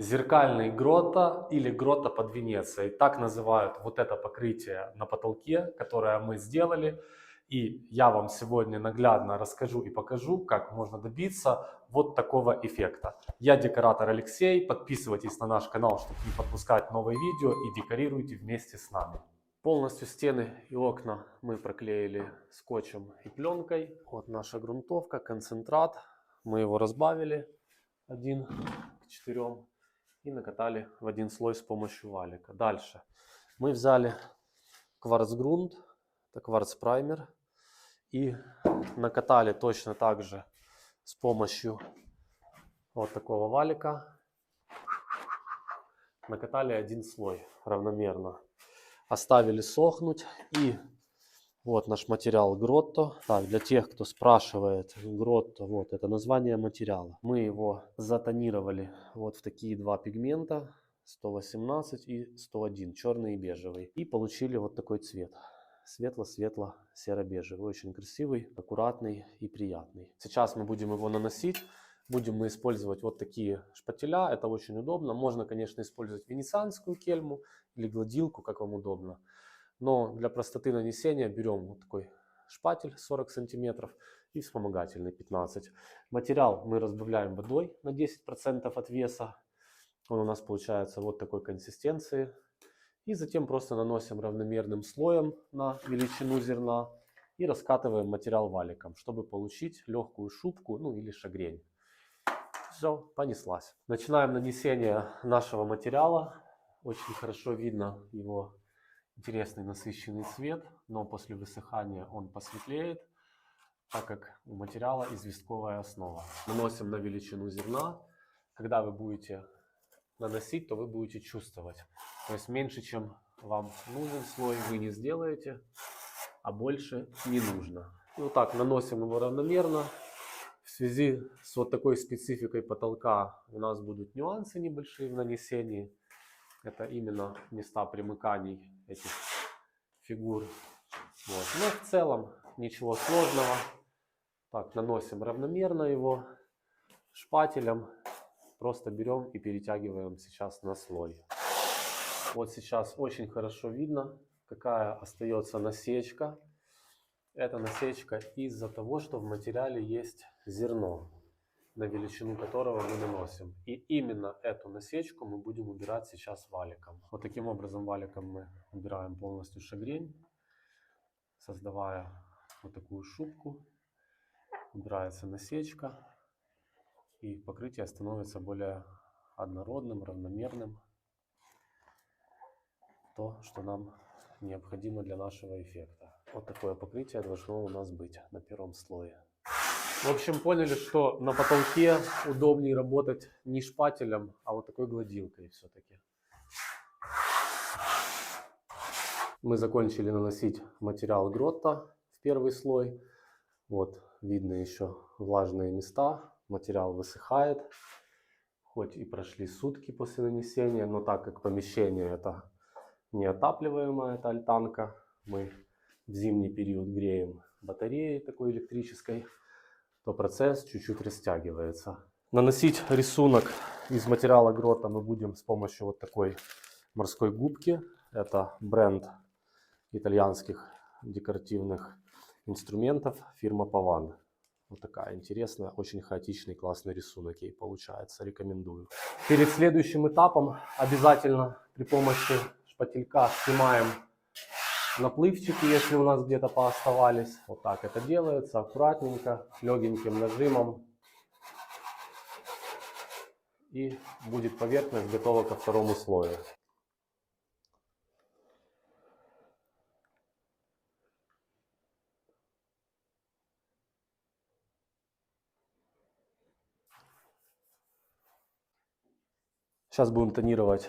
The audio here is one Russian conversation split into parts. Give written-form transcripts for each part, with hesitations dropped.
Зеркальный грота или грота под Венецией. Так называют вот это покрытие на потолке, которое мы сделали. И я вам сегодня наглядно расскажу и покажу, как можно добиться вот такого эффекта. Я декоратор Алексей. Подписывайтесь на наш канал, чтобы не пропускать новые видео, и декорируйте вместе с нами. Полностью стены и окна мы проклеили скотчем и пленкой. Вот наша грунтовка, концентрат. Мы его разбавили 1 к 4 и накатали в один слой с помощью валика. Дальше мы взяли кварцгрунт, это кварцпраймер, и накатали точно так же с помощью вот такого валика. Накатали один слой равномерно. Оставили сохнуть. И вот наш материал Grotto. Так, для тех, кто спрашивает, Grotto, вот это название материала. Мы его затонировали вот в такие два пигмента, 118 и 101, черный и бежевый. И получили вот такой цвет. Светло-светло серо-бежевый. Очень красивый, аккуратный и приятный. Сейчас мы будем его наносить. Будем мы использовать вот такие шпателя. Это очень удобно. Можно, конечно, использовать венецианскую кельму или гладилку, как вам удобно. Но для простоты нанесения берем вот такой шпатель 40 сантиметров и вспомогательный 15. Материал мы разбавляем водой на 10% от веса. Он у нас получается вот такой консистенции. И затем просто наносим равномерным слоем на величину зерна и раскатываем материал валиком, чтобы получить легкую шубку, ну или шагрень. Все, понеслась. Начинаем нанесение нашего материала. Очень хорошо видно его интересный насыщенный цвет, но после высыхания он посветлеет, так как у материала известковая основа. Наносим на величину зерна. Когда вы будете наносить, то вы будете чувствовать. То есть меньше, чем вам нужен слой, вы не сделаете, а больше не нужно. И вот так наносим его равномерно. В связи с вот такой спецификой потолка у нас будут нюансы небольшие в нанесении. Это именно места примыканий этих фигур. Вот. Но в целом ничего сложного. Так, наносим равномерно его шпателем. Просто берем и перетягиваем сейчас на слой. Вот сейчас очень хорошо видно, какая остается насечка. Это насечка из-за того, что в материале есть зерно, на величину которого мы наносим. И именно эту насечку мы будем убирать сейчас валиком. Вот таким образом валиком мы убираем полностью шагрень, создавая вот такую шубку. Убирается насечка, и покрытие становится более однородным, равномерным. То, что нам необходимо для нашего эффекта. Вот такое покрытие должно у нас быть на первом слое. В общем, поняли, что на потолке удобнее работать не шпателем, а вот такой гладилкой все-таки. Мы закончили наносить материал Grotto в первый слой. Вот видно еще влажные места. Материал высыхает. Хоть и прошли сутки после нанесения, но так как помещение это неотапливаемая, это альтанка, мы в зимний период греем батареей такой электрической, то процесс чуть-чуть растягивается. Наносить рисунок из материала Grotto мы будем с помощью вот такой морской губки. Это бренд итальянских декоративных инструментов фирма Pavan. Вот такая интересная, очень хаотичный, классный рисунок ей получается. Рекомендую. Перед следующим этапом обязательно при помощи шпателька снимаем наплывчики, если у нас где-то пооставались. Вот так это делается, аккуратненько, легеньким нажимом. И будет поверхность готова ко второму слою. Сейчас будем тонировать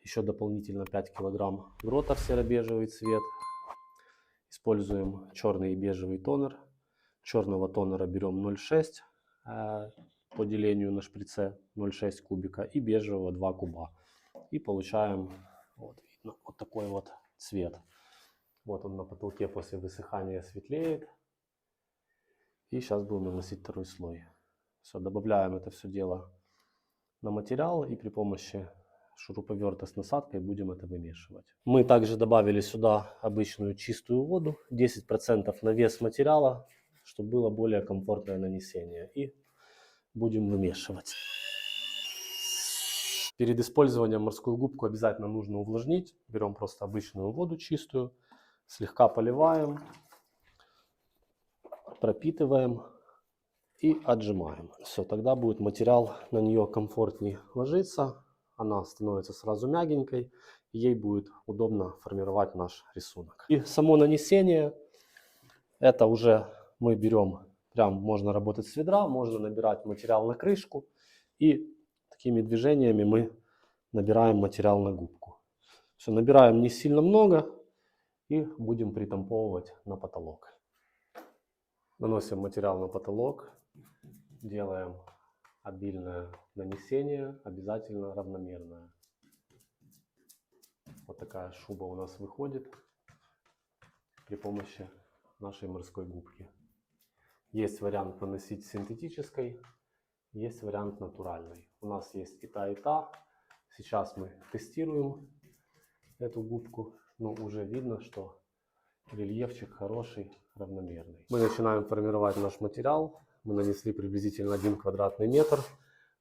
еще дополнительно 5 килограмм Grotto в серо-бежевый цвет. Используем черный и бежевый тонер. Черного тонера берем 0,6 по делению на шприце, 0,6 кубика, и бежевого 2 куба. И получаем вот, видно, вот такой вот цвет. Вот он на потолке после высыхания светлеет. И сейчас будем наносить второй слой. Все, добавляем это все дело на материал и при помощи шуруповерта с насадкой будем это вымешивать. Мы также добавили сюда обычную чистую воду, 10% на вес материала, чтобы было более комфортное нанесение. И будем вымешивать. Перед использованием морскую губку обязательно нужно увлажнить. Берем просто обычную воду чистую, слегка поливаем, пропитываем и отжимаем. Все, тогда будет материал на нее комфортнее ложиться. Она становится сразу мягенькой, и ей будет удобно формировать наш рисунок. И само нанесение, это уже мы берем, прям можно работать с ведра, можно набирать материал на крышку, и такими движениями мы набираем материал на губку. Все, набираем не сильно много и будем притамповывать на потолок. Наносим материал на потолок, делаем обильное нанесение, обязательно равномерное. Вот такая шуба у нас выходит при помощи нашей морской губки. Есть вариант наносить синтетической, есть вариант натуральной. У нас есть и та, и та. Сейчас мы тестируем эту губку. Но уже видно, что рельефчик хороший, равномерный. Мы начинаем формировать наш материал. Мы нанесли приблизительно 1 квадратный метр.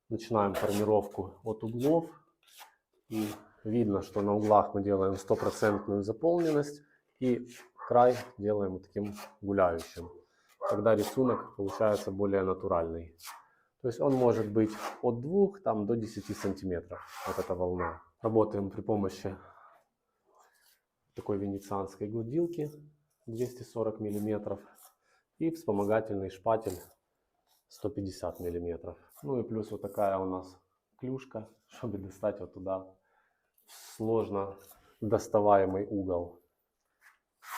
Начинаем формировку от углов. И видно, что на углах мы делаем 100% заполненность. И край делаем вот таким гуляющим. Тогда рисунок получается более натуральный. То есть он может быть от 2 до 10 сантиметров. Вот эта волна. Работаем при помощи такой венецианской гладилки 240 мм и вспомогательный шпатель 150 мм. Ну и плюс вот такая у нас клюшка, чтобы достать вот туда сложно доставаемый угол.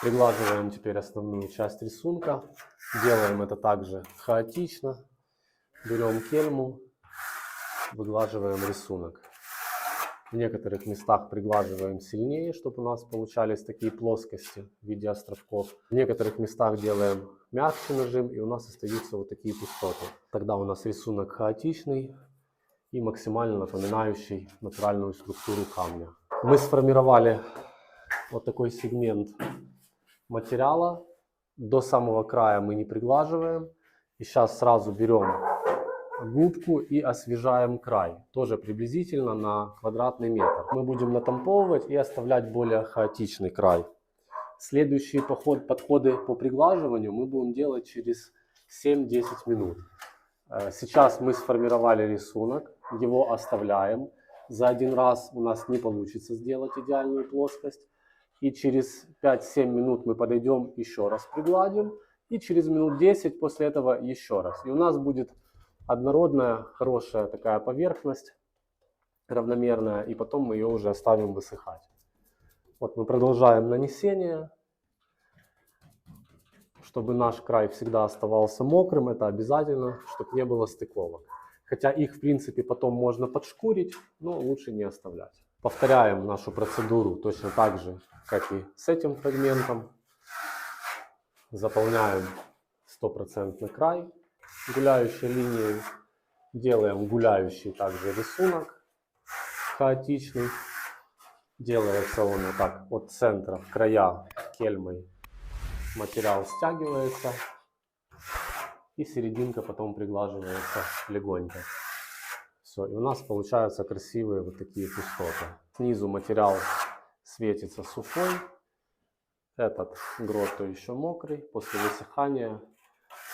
Приглаживаем теперь основную часть рисунка. Делаем это также хаотично. Берем кельму, выглаживаем рисунок. В некоторых местах приглаживаем сильнее, чтобы у нас получались такие плоскости в виде островков. В некоторых местах делаем мягче нажим, и у нас остаются вот такие пустоты. Тогда у нас рисунок хаотичный и максимально напоминающий натуральную структуру камня. Мы сформировали вот такой сегмент материала. До самого края мы не приглаживаем. И сейчас сразу берем губку и освежаем край. Тоже приблизительно на квадратный метр. Мы будем натамповывать и оставлять более хаотичный край. Следующие подходы по приглаживанию мы будем делать через 7-10 минут. Сейчас мы сформировали рисунок, его оставляем. За один раз у нас не получится сделать идеальную плоскость. И через 5-7 минут мы подойдем, еще раз пригладим. И через минут 10 после этого еще раз. И у нас будет однородная, хорошая такая поверхность, равномерная. И потом мы ее уже оставим высыхать. Вот мы продолжаем нанесение. Чтобы наш край всегда оставался мокрым, это обязательно, чтобы не было стыковок. Хотя их, в принципе, потом можно подшкурить, но лучше не оставлять. Повторяем нашу процедуру точно так же, как и с этим фрагментом. Заполняем 100% край гуляющей линией. Делаем гуляющий также рисунок, хаотичный. Делается он вот так от центра в края кельмой. Материал стягивается, и серединка потом приглаживается легонько. Все, и у нас получаются красивые вот такие пустоты. Снизу материал светится сухой. Этот гротто еще мокрый. После высыхания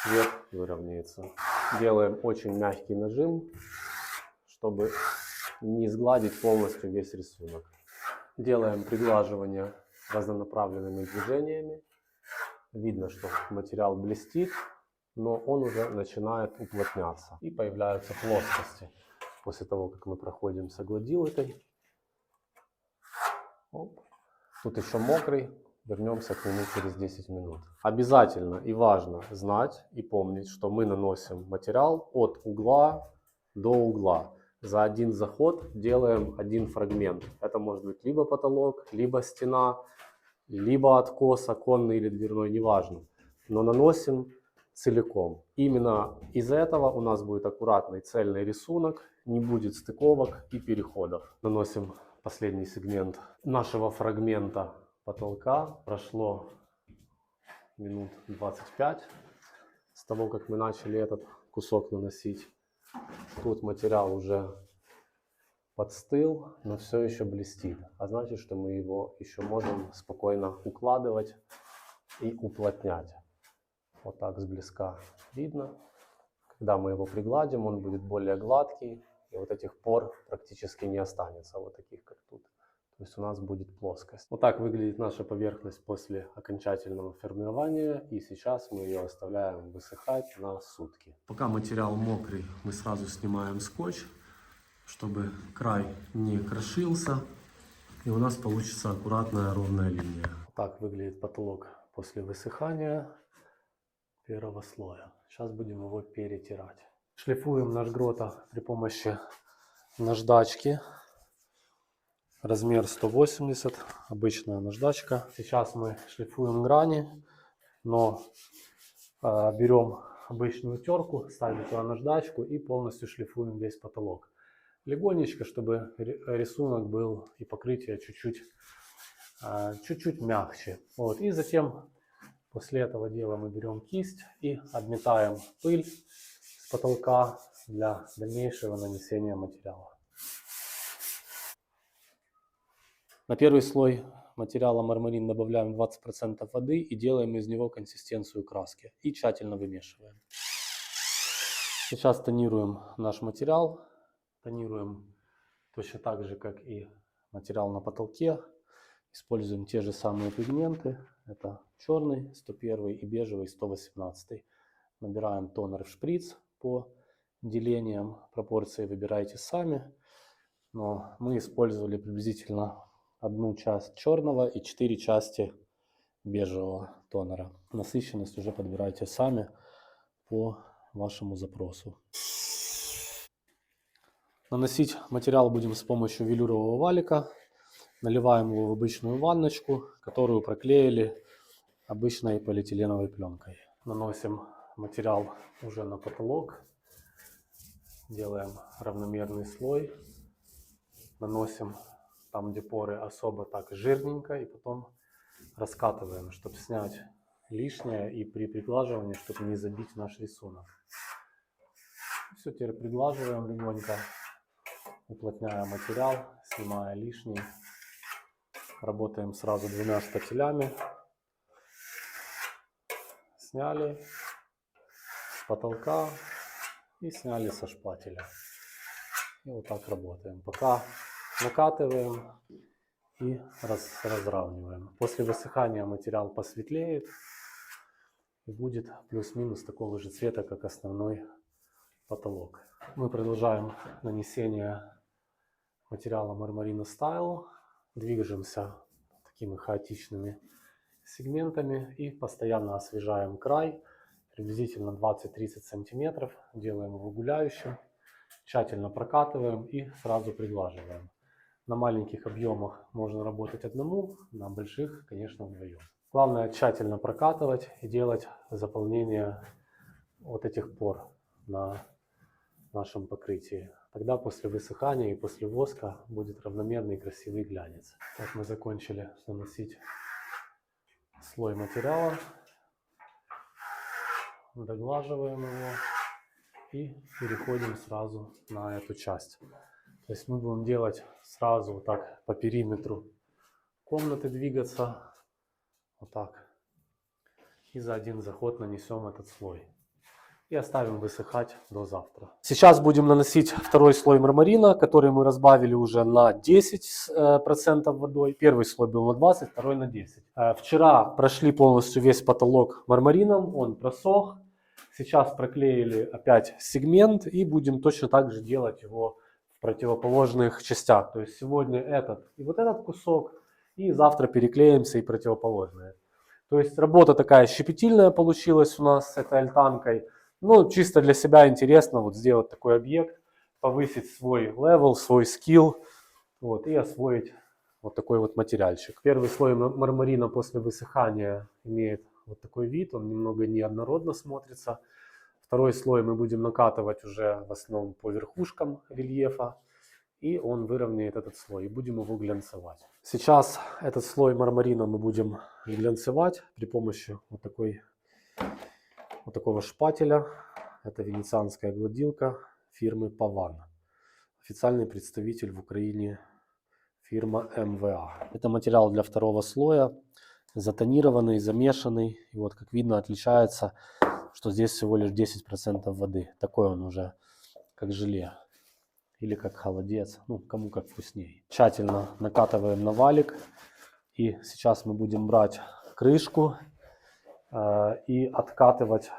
цвет выровняется. Делаем очень мягкий нажим, чтобы не сгладить полностью весь рисунок. Делаем приглаживание разнонаправленными движениями. Видно, что материал блестит, но он уже начинает уплотняться. И появляются плоскости после того, как мы проходимся гладилкой. Оп. Тут еще мокрый. Вернемся к нему через 10 минут. Обязательно и важно знать и помнить, что мы наносим материал от угла до угла. За один заход делаем один фрагмент. Это может быть либо потолок, либо стена, либо откос оконный или дверной, неважно. Но наносим целиком. Именно из этого у нас будет аккуратный цельный рисунок, не будет стыковок и переходов. Наносим последний сегмент нашего фрагмента потолка. Прошло минут 25 с того, как мы начали этот кусок наносить. Тут материал уже подстыл, но все еще блестит. А значит, что мы его еще можем спокойно укладывать и уплотнять. Вот так сблизка видно. Когда мы его пригладим, он будет более гладкий. И вот этих пор практически не останется, вот таких, как тут. То есть у нас будет плоскость. Вот так выглядит наша поверхность после окончательного формирования. И сейчас мы ее оставляем высыхать на сутки. Пока материал мокрый, мы сразу снимаем скотч, чтобы край не крошился. И у нас получится аккуратная ровная линия. Вот так выглядит потолок после высыхания первого слоя. Сейчас будем его перетирать. Шлифуем наш грота при помощи наждачки. Размер 180, обычная наждачка. Сейчас мы шлифуем грани, но берем обычную терку, ставим туда наждачку и полностью шлифуем весь потолок. Легонечко, чтобы рисунок был и покрытие чуть-чуть мягче. Вот. И затем после этого дела мы берем кисть и обметаем пыль с потолка для дальнейшего нанесения материала. На первый слой материала мармарин добавляем 20% воды и делаем из него консистенцию краски. И тщательно вымешиваем. Сейчас тонируем наш материал. Тонируем точно так же, как и материал на потолке. Используем те же самые пигменты. Это черный 101 и бежевый 118. Набираем тонер в шприц по делениям. Пропорции выбирайте сами. Но мы использовали приблизительно 1 часть черного и 4 части бежевого тонера. Насыщенность уже подбирайте сами по вашему запросу. Наносить материал будем с помощью велюрового валика. Наливаем его в обычную ванночку, которую проклеили обычной полиэтиленовой пленкой. Наносим материал уже на потолок. Делаем равномерный слой. Наносим там, где поры особо так жирненько, и потом раскатываем, чтобы снять лишнее и при приглаживании, чтобы не забить наш рисунок. Все, теперь приглаживаем легонько, уплотняя материал, снимая лишний. Работаем сразу 2 шпателями. Сняли с потолка и сняли со шпателя. И вот так работаем. Пока накатываем и разравниваем. После высыхания материал посветлеет и будет плюс-минус такого же цвета, как основной потолок. Мы продолжаем нанесение материала Marmarino Style. Двигаемся такими хаотичными сегментами и постоянно освежаем край. Приблизительно 20-30 сантиметров. Делаем его гуляющим. Тщательно прокатываем и сразу приглаживаем. На маленьких объемах можно работать одному, на больших, конечно, вдвоем. Главное тщательно прокатывать и делать заполнение вот этих пор на нашем покрытии. Тогда после высыхания и после воска будет равномерный и красивый глянец. Так, мы закончили наносить слой материала. Доглаживаем его и переходим сразу на эту часть. То есть мы будем делать сразу вот так по периметру комнаты двигаться. Вот так. И за один заход нанесем этот слой. И оставим высыхать до завтра. Сейчас будем наносить второй слой мармарина, который мы разбавили уже на 10% водой. Первый слой был на 20, второй на 10. Вчера прошли полностью весь потолок мармарином, он просох. Сейчас проклеили опять сегмент и будем точно так же делать его в противоположных частях. То есть сегодня этот и вот этот кусок, и завтра переклеимся и противоположные. То есть работа такая щепетильная получилась у нас с этой альтанкой. Ну, чисто для себя интересно вот сделать такой объект, повысить свой левел, свой скилл, вот, и освоить вот такой вот материальчик. Первый слой мармарина после высыхания имеет вот такой вид, он немного неоднородно смотрится. Второй слой мы будем накатывать уже в основном по верхушкам рельефа, и он выровняет этот слой, и будем его глянцевать. Сейчас этот слой мармарина мы будем глянцевать при помощи вот такого шпателя. Это венецианская гладилка фирмы Паван. Официальный представитель в Украине фирма МВА. Это материал для второго слоя, затонированный, замешанный. И вот как видно отличается, что здесь всего лишь 10% воды. Такой он уже как желе или как холодец, ну кому как вкуснее. Тщательно накатываем на валик. И сейчас мы будем брать крышку и откатывать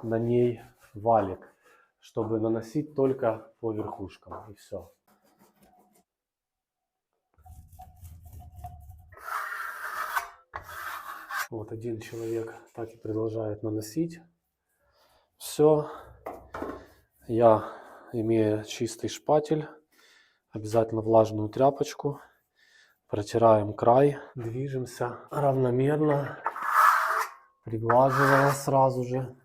на ней валик, чтобы наносить только по верхушкам, и все. Вот один человек так и продолжает наносить. Все. Я, имея чистый шпатель, обязательно влажную тряпочку, протираем край, движемся равномерно, приглаживая сразу же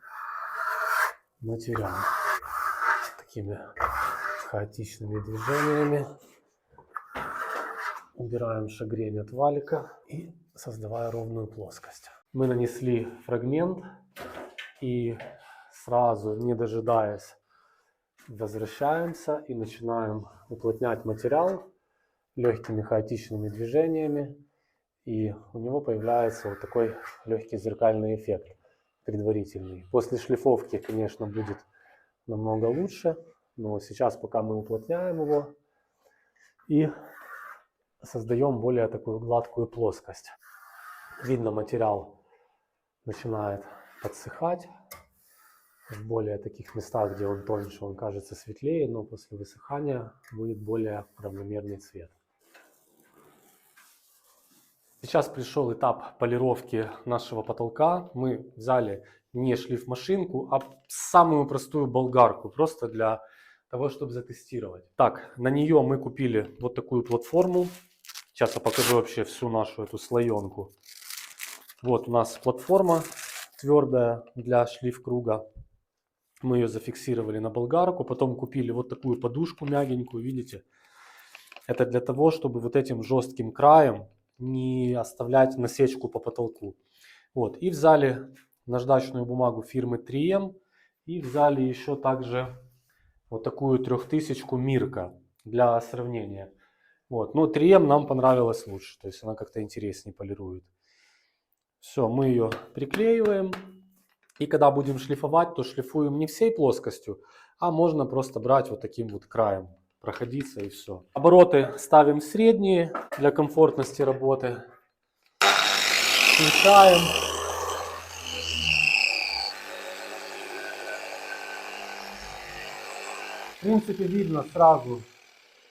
материал такими хаотичными движениями. Убираем шагрень от валика и создавая ровную плоскость. Мы нанесли фрагмент и сразу, не дожидаясь, возвращаемся и начинаем уплотнять материал легкими хаотичными движениями. И у него появляется вот такой легкий зеркальный эффект предварительный. После шлифовки, конечно, будет намного лучше, но сейчас пока мы уплотняем его и создаем более такую гладкую плоскость. Видно, материал начинает подсыхать. В более таких местах, где он тоньше, он кажется светлее, но после высыхания будет более равномерный цвет. Сейчас пришел этап полировки нашего потолка. Мы взяли не шлифмашинку, а самую простую болгарку, просто для того, чтобы затестировать. Так, на нее мы купили вот такую платформу. Сейчас я покажу вообще всю нашу эту слоенку. Вот у нас платформа твердая для шлиф-круга. Мы ее зафиксировали на болгарку, потом купили вот такую подушку мягенькую, видите? Это для того, чтобы вот этим жестким краем не оставлять насечку по потолку. Вот, и взяли наждачную бумагу фирмы 3M и взяли еще также вот такую 3000 Мирка для сравнения. Вот, но 3M нам понравилась лучше, то есть она как-то интереснее полирует. Все, мы ее приклеиваем. И когда будем шлифовать, то шлифуем не всей плоскостью, а можно просто брать вот таким вот краем, проходиться и все. Обороты ставим средние для комфортности работы. Включаем. В принципе, видно сразу,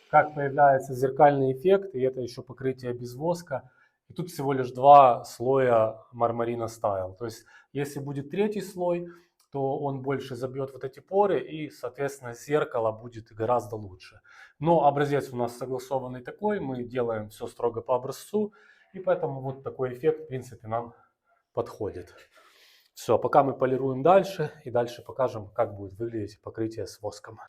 как появляется зеркальный эффект, и это еще покрытие без воска. И тут всего лишь 2 слоя мармарина стайл. То есть, если будет 3-й слой, то он больше забьет вот эти поры, и, соответственно, зеркало будет гораздо лучше. Но образец у нас согласованный такой, мы делаем все строго по образцу, и поэтому вот такой эффект, в принципе, нам подходит. Все, пока мы полируем дальше, и дальше покажем, как будет выглядеть покрытие с воском.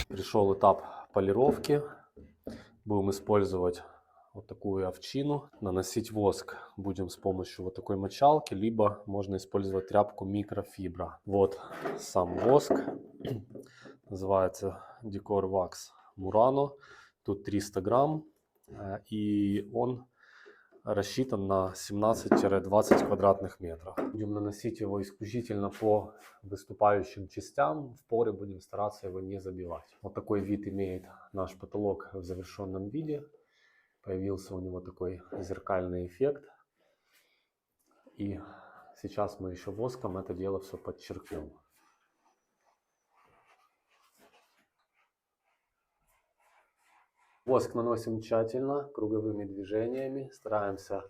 Пришел этап полировки. Будем использовать вот такую овчину. Наносить воск будем с помощью вот такой мочалки, либо можно использовать тряпку микрофибра. Вот сам воск. Называется Decor Wax Murano. Тут 300 грамм. И он рассчитан на 17-20 квадратных метров. Будем наносить его исключительно по выступающим частям. В поры будем стараться его не забивать. Вот такой вид имеет наш потолок в завершенном виде. Появился у него такой зеркальный эффект. И сейчас мы еще воском это дело все подчеркнем. Воск наносим тщательно, круговыми движениями. Стараемся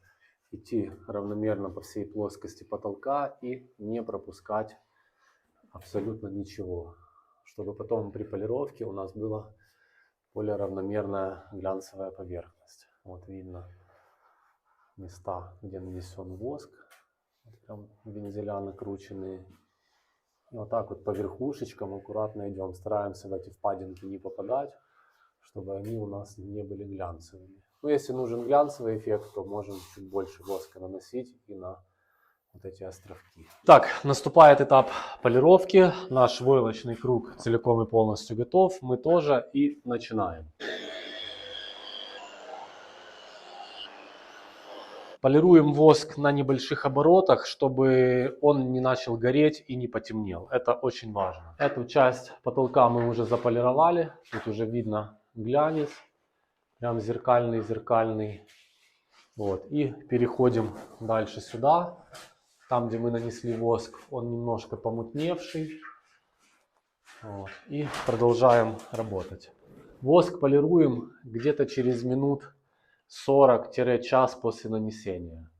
идти равномерно по всей плоскости потолка и не пропускать абсолютно ничего. Чтобы потом при полировке у нас было более равномерная глянцевая поверхность. Вот видно места, где нанесен воск. Вот прям вензеля накрученные. И вот так вот по верхушечкам аккуратно идем. Стараемся в эти впадинки не попадать, чтобы они у нас не были глянцевыми. Но если нужен глянцевый эффект, то можем чуть больше воска наносить и на вот эти островки. Так, наступает этап полировки. Наш войлочный круг целиком и полностью готов. Мы тоже и начинаем. Полируем воск на небольших оборотах, чтобы он не начал гореть и не потемнел. Это очень важно. Эту часть потолка мы уже заполировали. Тут уже видно глянец. Прям зеркальный. Вот. И переходим дальше сюда. Там, где мы нанесли воск, он немножко помутневший. Вот. И продолжаем работать. Воск полируем где-то через минут 40-час после нанесения.